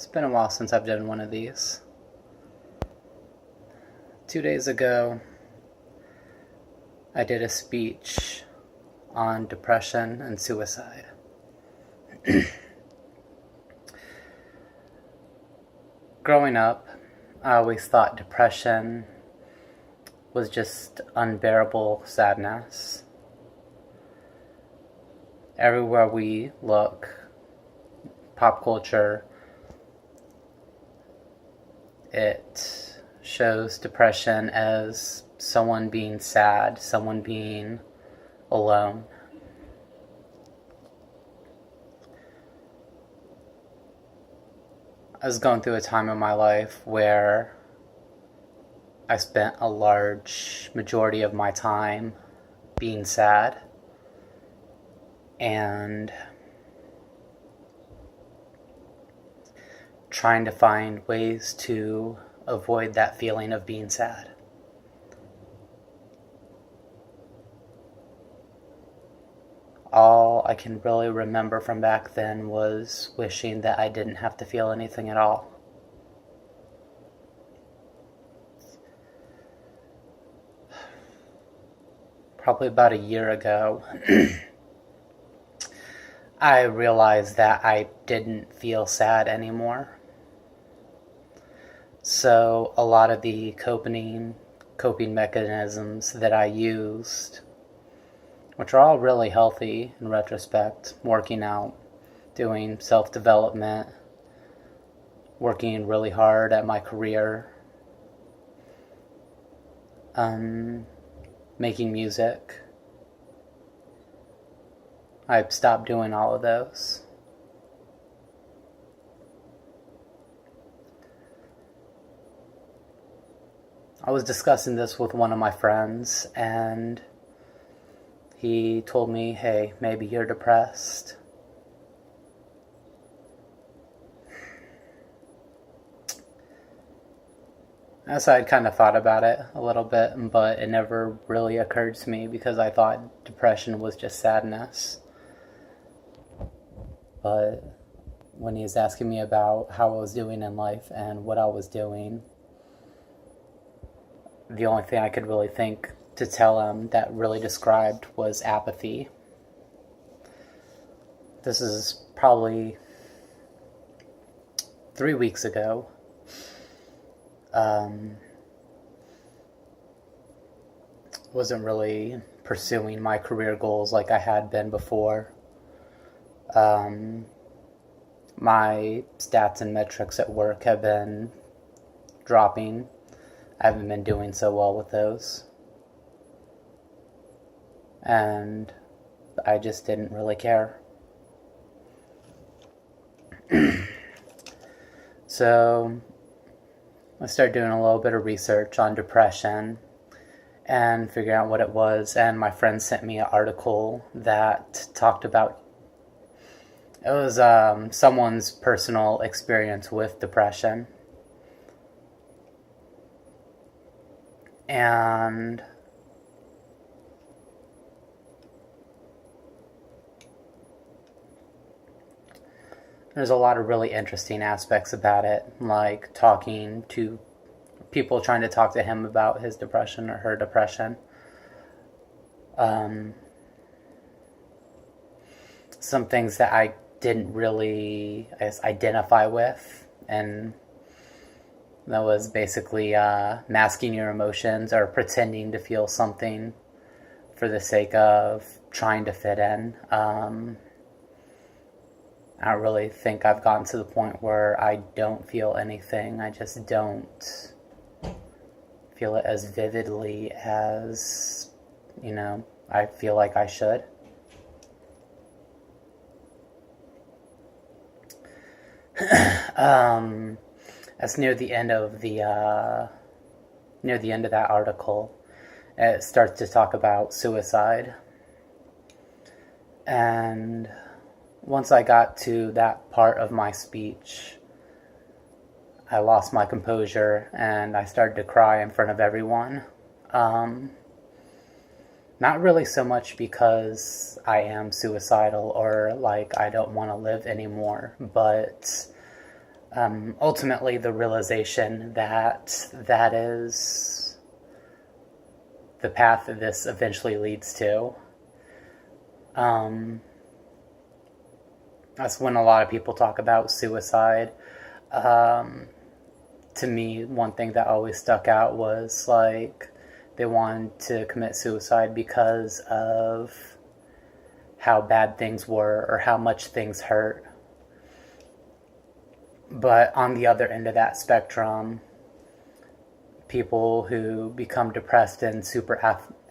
It's been a while since I've done one of these. 2 days ago, I did a speech on depression and suicide. Growing up, I always thought depression was just unbearable sadness. Everywhere we look, pop culture, it shows depression as someone being sad, someone being alone. I was going through a time in my life where I spent a large majority of my time being sad and trying to find ways to avoid that feeling of being sad. All I can really remember from back then was wishing that I didn't have to feel anything at all. Probably about a year ago, I realized that I didn't feel sad anymore. So a lot of the coping mechanisms that I used, which are all really healthy in retrospect, working out, doing self-development, working really hard at my career, making music, I stopped doing all of those. I was discussing this with one of my friends, and he told me, hey, maybe you're depressed. So I'd kind of thought about it a little bit, but it never really occurred to me because I thought depression was just sadness. But when he was asking me about how I was doing in life and what I was doing, the only thing I could really think to tell him that really described was apathy. This is probably 3 weeks ago. Wasn't really pursuing my career goals like I had been before. My stats and metrics at work have been dropping. I haven't been doing so well with those. And I just didn't really care. So I started doing a little bit of research on depression and figuring out what it was. And my friend sent me an article that talked about, it was someone's personal experience with depression. And there's a lot of really interesting aspects about it, like talking to people, trying to talk to him about his depression or her depression. Some things that I didn't really, I guess, identify with, and that was basically masking your emotions or pretending to feel something for the sake of trying to fit in. I don't really think I've gotten to the point where I don't feel anything. I just don't feel it as vividly as, I feel like I should. That's near the end of that article. It starts to talk about suicide. And once I got to that part of my speech, I lost my composure and I started to cry in front of everyone. Not really so much because I am suicidal or like I don't want to live anymore, but ultimately the realization that that is the path that this eventually leads to. That's when a lot of people talk about suicide. To me, one thing that always stuck out was like they wanted to commit suicide because of how bad things were or how much things hurt. But on the other end of that spectrum, people who become depressed and super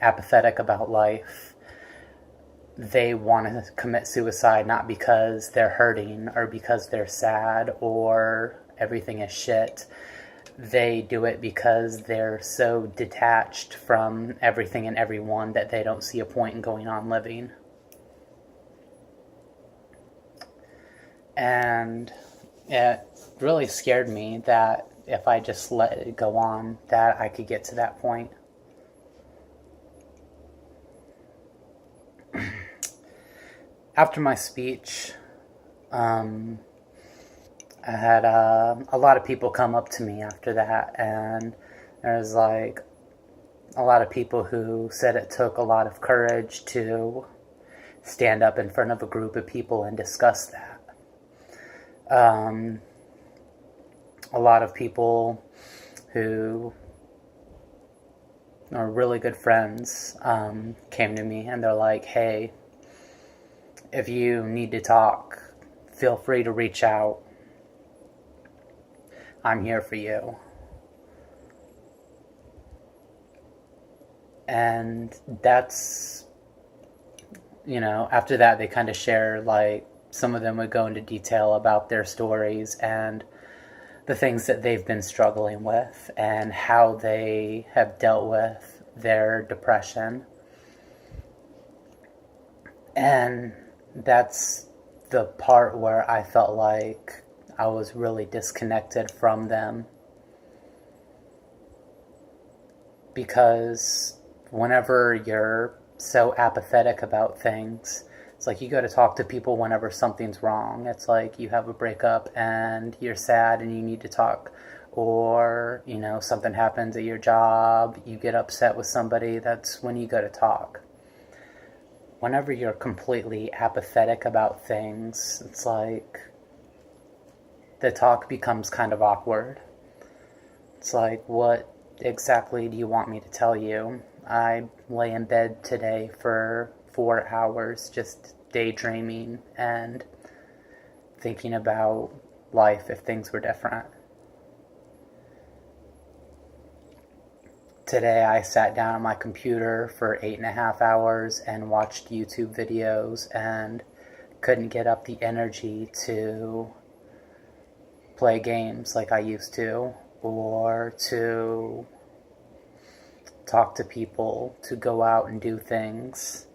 apathetic about life, they want to commit suicide not because they're hurting or because they're sad or everything is shit. They do it because they're so detached from everything and everyone that they don't see a point in going on living. And it really scared me that if I just let it go on, that I could get to that point. After my speech, I had a lot of people come up to me after that, and there's like a lot of people who said it took a lot of courage to stand up in front of a group of people and discuss that. A lot of people who are really good friends came to me and they're like, hey, if you need to talk, feel free to reach out. I'm here for you. And that's, after that they kind of share, like, some of them would go into detail about their stories and the things that they've been struggling with and how they have dealt with their depression. And that's the part where I felt like I was really disconnected from them. Because whenever you're so apathetic about things, it's like you go to talk to people whenever something's wrong. It's like you have a breakup and you're sad and you need to talk. Or, something happens at your job, you get upset with somebody, that's when you go to talk. Whenever you're completely apathetic about things, it's like the talk becomes kind of awkward. It's like, what exactly do you want me to tell you? I lay in bed today for 4 hours just daydreaming and thinking about life if things were different. Today I sat down at my computer for 8.5 hours and watched YouTube videos and couldn't get up the energy to play games like I used to, or to talk to people, to go out and do things.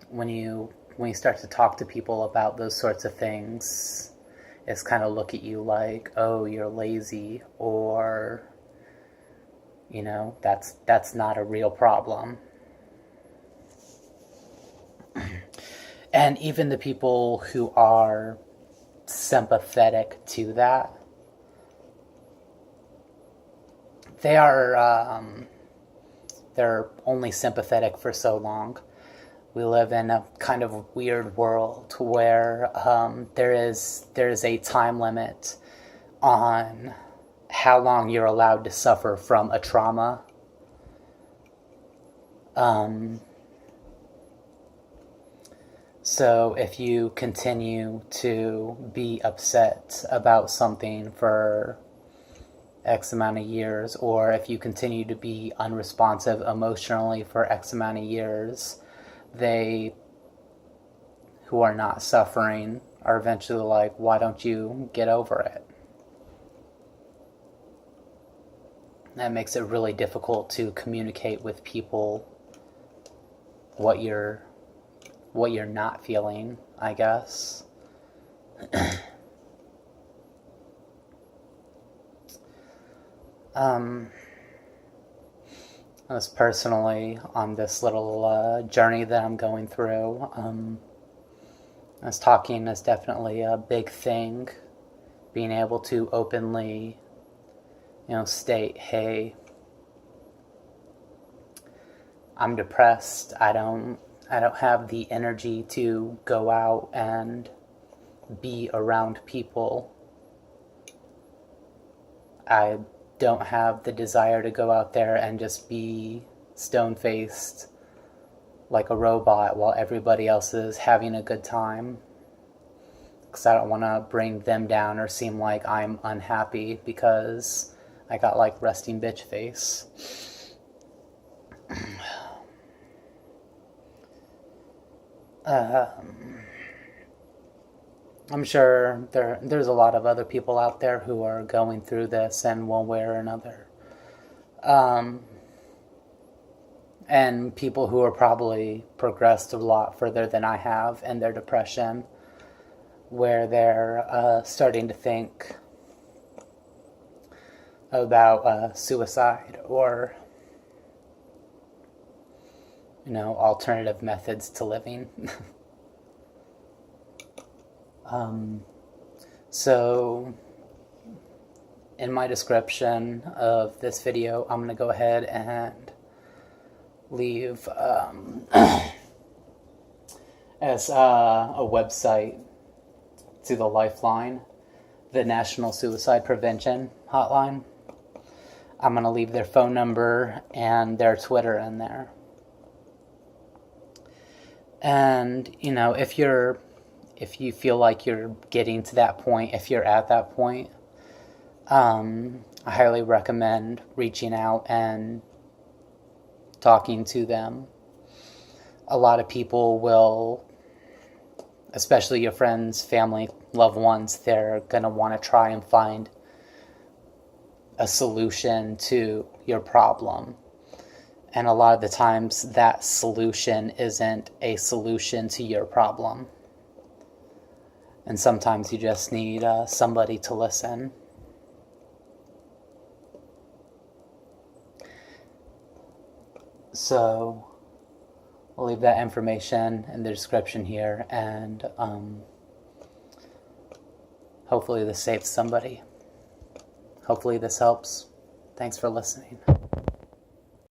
When you start to talk to people about those sorts of things, it's kind of look at you like, oh, you're lazy, or that's not a real problem. And even the people who are sympathetic to that, they're only sympathetic for so long. We live in a kind of weird world where there is a time limit on how long you're allowed to suffer from a trauma. So if you continue to be upset about something for X amount of years, or if you continue to be unresponsive emotionally for X amount of years, they who are not suffering are eventually like, why don't you get over it? That makes it really difficult to communicate with people what you're not feeling, I guess. I was personally on this little journey that I'm going through. As talking is definitely a big thing. Being able to openly, state, hey, I'm depressed. I don't have the energy to go out and be around people. I don't have the desire to go out there and just be stone-faced like a robot while everybody else is having a good time. Because I don't want to bring them down or seem like I'm unhappy because I got like resting bitch face. I'm sure there's a lot of other people out there who are going through this in one way or another. And people who are probably progressed a lot further than I have in their depression, where they're starting to think about suicide or, alternative methods to living. So in my description of this video, I'm going to go ahead and leave as a website to the Lifeline, the National Suicide Prevention Hotline. I'm going to leave their phone number and their Twitter in there. And, if you feel like you're getting to that point, if you're at that point, I highly recommend reaching out and talking to them. A lot of people will, especially your friends, family, loved ones, they're going to want to try and find a solution to your problem. And a lot of the times that solution isn't a solution to your problem. And sometimes you just need somebody to listen. So I'll leave that information in the description here, and hopefully this saves somebody. Hopefully this helps. Thanks for listening.